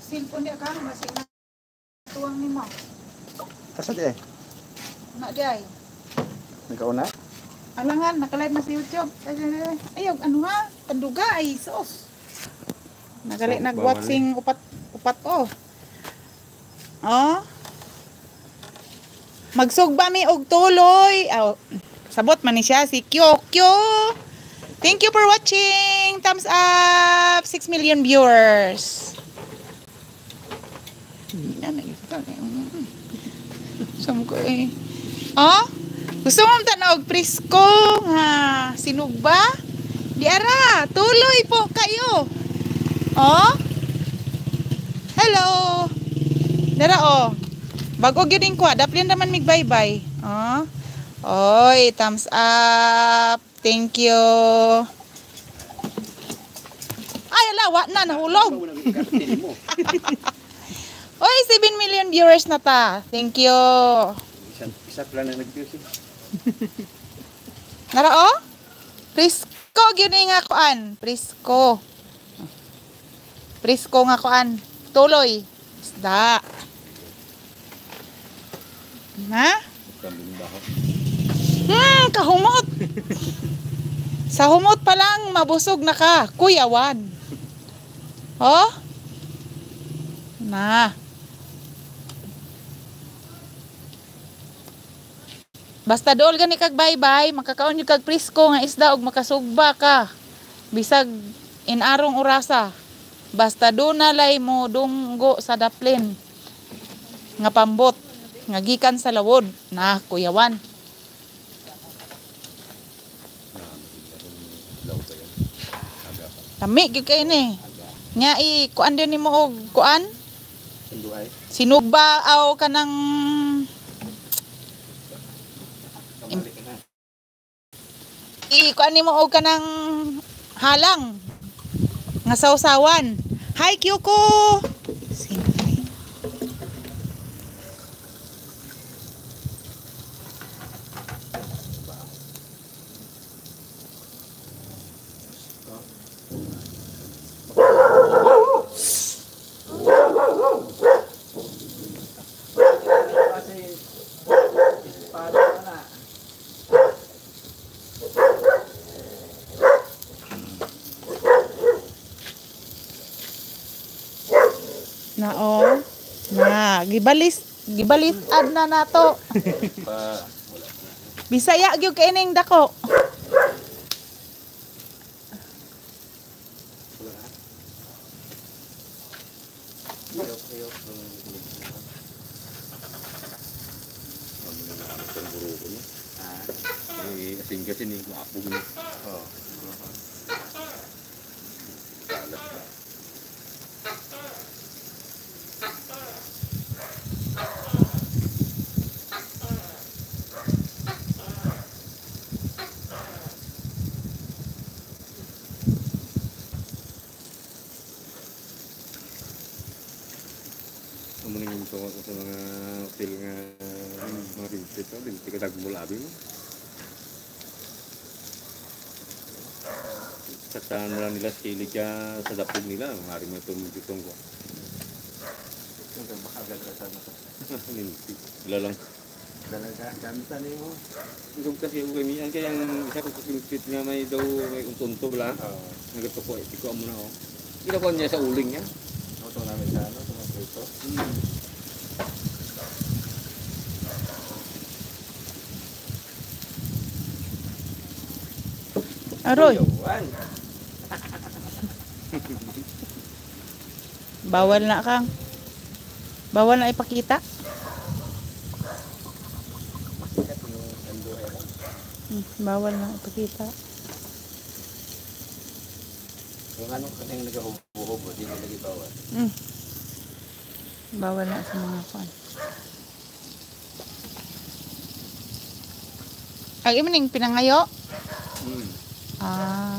Cellphone niya ka, masig na tuwang ni mo. Asa di ay? Na di ay. Nagkauna? Alangan, nakalive na sa YouTube. Ayaw, ano nga? Panduga ay sos. Nagalit nag-watching upat oh. Oh. Magsugba mi og tuloy. Oh. Sabot man ni siya si Kyokyo. Thank you for watching. Thumbs up. 6 million viewers. Sam ko eh. Oh? Gusto mo tanaw og presko ha, sinugba? Di ara, tuloy po kayo. Oh? Hello. Dara oh. Bago gyud ko, daplin naman mig bye-bye. Oh. Oy, thumbs up. Thank you. Ay, alawa na nahulog. Oy, 7 million viewers na ta. Thank you. Isa pala na nag-views. Nara oh? Presko gyud ni nga kuan. Presko. Presko nga kuan. Tuloy. Isda. Na? Kahumot. Sa humot pa lang mabusog na ka, kuyawan. Oh? Na. Basta dool gani kag bye-bye, makakaon yung kag presko nga isda og makasugba ka. Bisag inarong orasa. Basta do nalay mo dunggo sa daplin. Nga pambot, nga gikan sa lawod na kuyawan. Tami gyud kay ni. Nya i kuan din nimo og kuan? Sinugba aw kanang kuan nimo og kanang halang nga sawsawan. Hi Kyoko. Na oh. Na gibalis ad na nato. Bisaya gyud kay ning dako. Singkat ini aku ini. Mengingat sa mga hotel nga mga rinsit, hindi ka dagmulabi mo. Saan mo lang nila silig ka sa dapog nila, maaaring may tumutitong ko. Wala lang. Dalaga, gamita niyo mo. Hindi kasi yung kamiyan, kaya yung isa kong kusimpit nga may daw may untunto ba lang. Nagatuko, itiko mo na ako. Ginakuha niya sa uling niya. Ito namin sa ano, sa mga prito. Aroy. Bawal na kang. Bawal na ipakita. Bawal na ipakita. Yung ano kanang nagahubo-hubo, di na lagi bawal. Bawal na sa mga kwan. Ang imaning pinangayo? Ah.